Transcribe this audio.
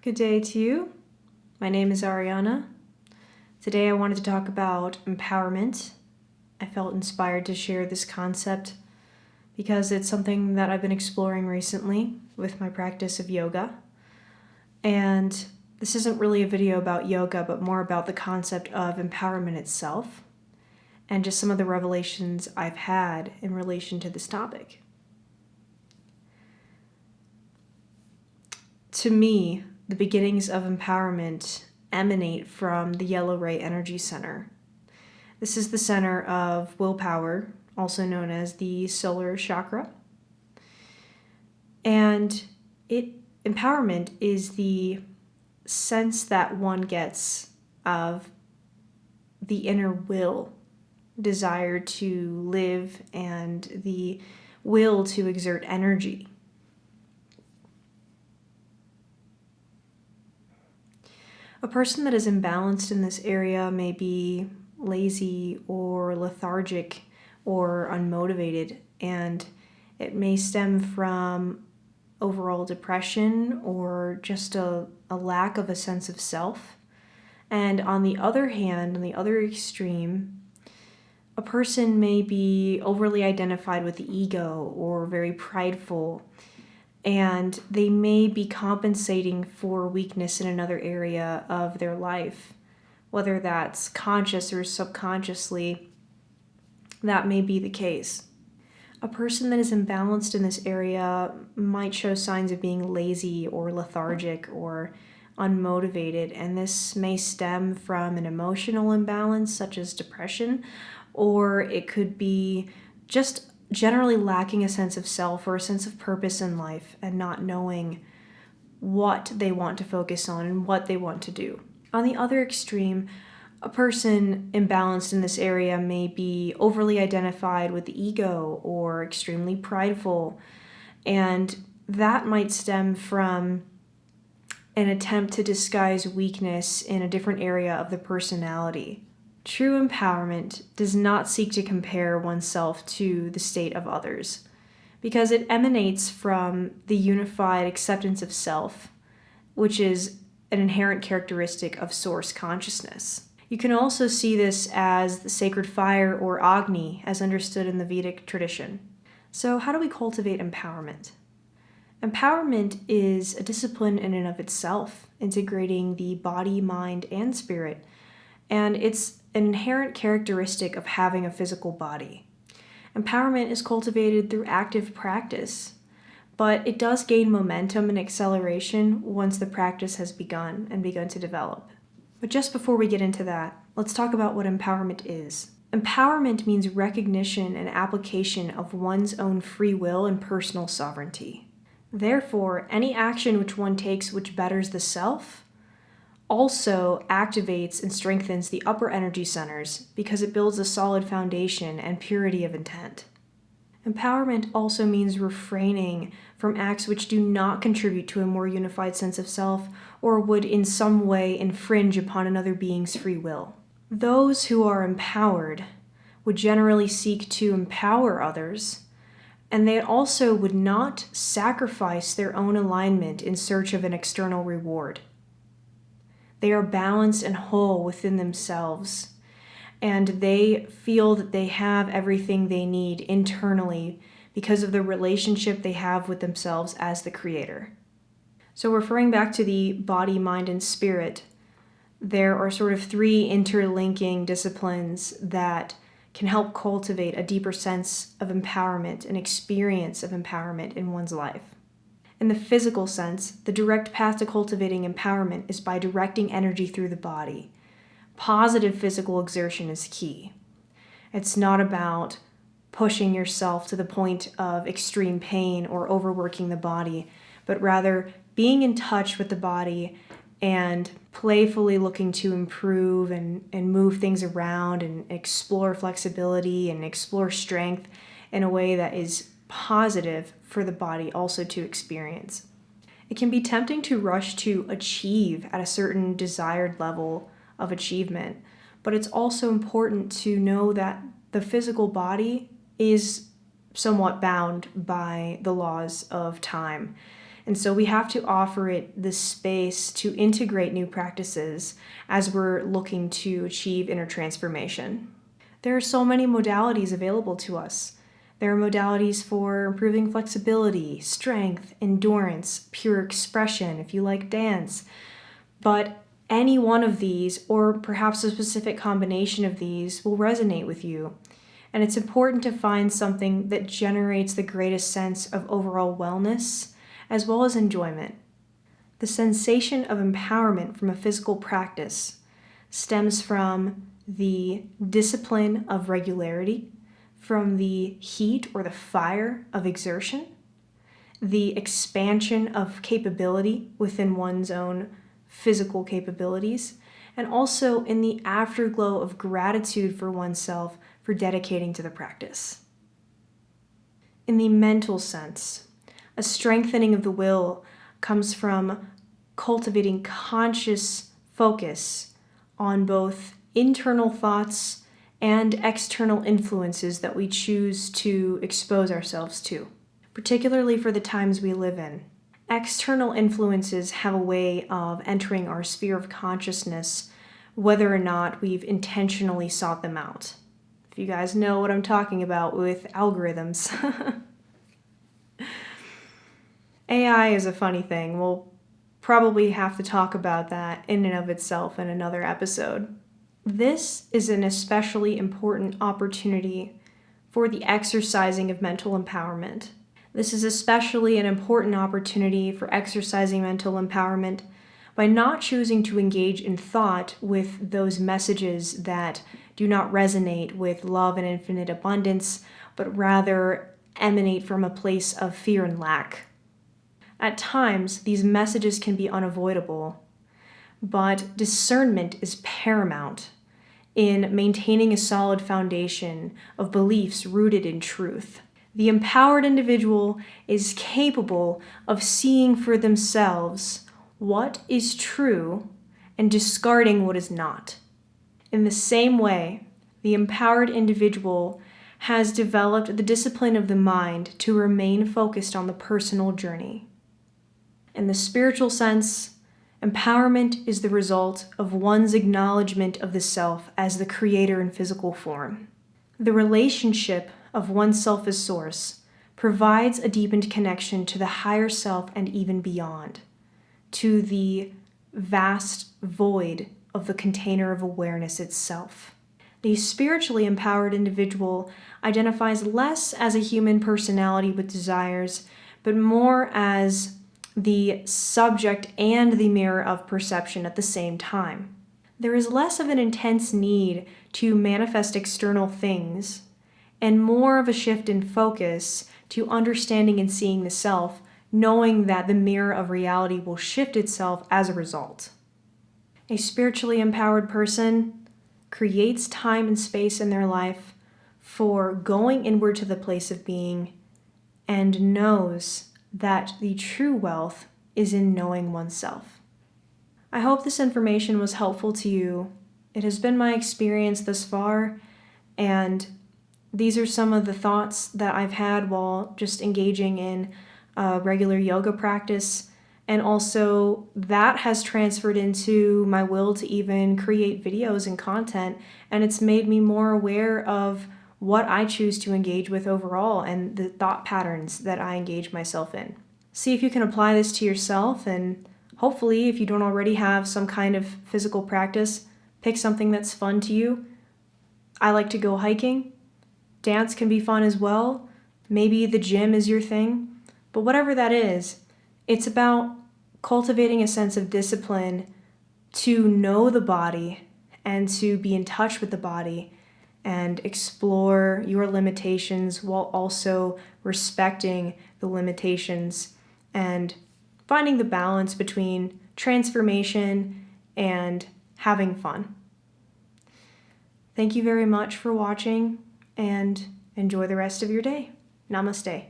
Good day to you. My name is Arianna. Today I wanted to talk about empowerment. I felt inspired to share this concept because it's something that I've been exploring recently with my practice of yoga. And this isn't really a video about yoga, but more about the concept of empowerment itself and just some of the revelations I've had in relation to this topic. To me, the beginnings of empowerment emanate from the yellow ray energy center. This is the center of willpower, also known as the solar chakra. And empowerment is the sense that one gets of the inner will, desire to live, and the will to exert energy. A person that is imbalanced in this area may be lazy or lethargic or unmotivated, and it may stem from overall depression or just a lack of a sense of self. And on the other hand, on the other extreme, a person may be overly identified with the ego or very prideful, and they may be compensating for weakness in another area of their life, whether that's conscious or subconsciously. That may be the case. A person that is imbalanced in this area might show signs of being lazy or lethargic or unmotivated, and this may stem from an emotional imbalance such as depression, or it could be just generally lacking a sense of self or a sense of purpose in life and not knowing what they want to focus on and what they want to do. On the other extreme, a person imbalanced in this area may be overly identified with the ego or extremely prideful, and that might stem from an attempt to disguise weakness in a different area of the personality. True empowerment does not seek to compare oneself to the state of others, because it emanates from the unified acceptance of self, which is an inherent characteristic of source consciousness. You can also see this as the sacred fire or Agni, as understood in the Vedic tradition. So how do we cultivate empowerment? Empowerment is a discipline in and of itself, integrating the body, mind, and spirit, and it's an inherent characteristic of having a physical body. Empowerment is cultivated through active practice, but it does gain momentum and acceleration once the practice has begun to develop. But just before we get into that, let's talk about what empowerment is. Empowerment means recognition and application of one's own free will and personal sovereignty. Therefore, any action which one takes which betters the self also activates and strengthens the upper energy centers because it builds a solid foundation and purity of intent. Empowerment also means refraining from acts which do not contribute to a more unified sense of self or would in some way infringe upon another being's free will. Those who are empowered would generally seek to empower others, and they also would not sacrifice their own alignment in search of an external reward. They are balanced and whole within themselves, and they feel that they have everything they need internally because of the relationship they have with themselves as the creator. So referring back to the body, mind, and spirit, there are sort of three interlinking disciplines that can help cultivate a deeper sense of empowerment, an experience of empowerment in one's life. In the physical sense, the direct path to cultivating empowerment is by directing energy through the body. Positive physical exertion is key. It's not about pushing yourself to the point of extreme pain or overworking the body, but rather being in touch with the body and playfully looking to improve and move things around and explore flexibility and explore strength in a way that is positive for the body also to experience. It can be tempting to rush to achieve at a certain desired level of achievement, but it's also important to know that the physical body is somewhat bound by the laws of time. And so we have to offer it the space to integrate new practices as we're looking to achieve inner transformation. There are so many modalities available to us. There are modalities for improving flexibility, strength, endurance, pure expression, if you like dance. But any one of these, or perhaps a specific combination of these, will resonate with you. And it's important to find something that generates the greatest sense of overall wellness, as well as enjoyment. The sensation of empowerment from a physical practice stems from the discipline of regularity, from the heat or the fire of exertion, the expansion of capability within one's own physical capabilities, and also in the afterglow of gratitude for oneself for dedicating to the practice. In the mental sense, a strengthening of the will comes from cultivating conscious focus on both internal thoughts and external influences that we choose to expose ourselves to, particularly for the times we live in. External influences have a way of entering our sphere of consciousness, whether or not we've intentionally sought them out. If you guys know what I'm talking about with algorithms. AI is a funny thing. We'll probably have to talk about that in and of itself in another episode. This is an especially important opportunity for the exercising of mental empowerment. This is especially an important opportunity for exercising mental empowerment by not choosing to engage in thought with those messages that do not resonate with love and infinite abundance, but rather emanate from a place of fear and lack. At times, these messages can be unavoidable, but discernment is paramount in maintaining a solid foundation of beliefs rooted in truth. The empowered individual is capable of seeing for themselves what is true and discarding what is not. In the same way, the empowered individual has developed the discipline of the mind to remain focused on the personal journey. In the spiritual sense, empowerment is the result of one's acknowledgement of the self as the creator in physical form. The relationship of oneself as source provides a deepened connection to the higher self and even beyond, to the vast void of the container of awareness itself. The spiritually empowered individual identifies less as a human personality with desires, but more as the subject and the mirror of perception at the same time. There is less of an intense need to manifest external things, and more of a shift in focus to understanding and seeing the self, knowing that the mirror of reality will shift itself as a result. A spiritually empowered person creates time and space in their life for going inward to the place of being and knows that the true wealth is in knowing oneself. I hope this information was helpful to you. It has been my experience thus far, and these are some of the thoughts that I've had while just engaging in regular yoga practice, and also that has transferred into my will to even create videos and content, and it's made me more aware of what I choose to engage with overall and the thought patterns that I engage myself in. See if you can apply this to yourself, and hopefully, if you don't already have some kind of physical practice, pick something that's fun to you. I like to go hiking. Dance can be fun as well. Maybe the gym is your thing. But whatever that is, it's about cultivating a sense of discipline to know the body and to be in touch with the body and explore your limitations while also respecting the limitations and finding the balance between transformation and having fun. Thank you very much for watching, and enjoy the rest of your day. Namaste.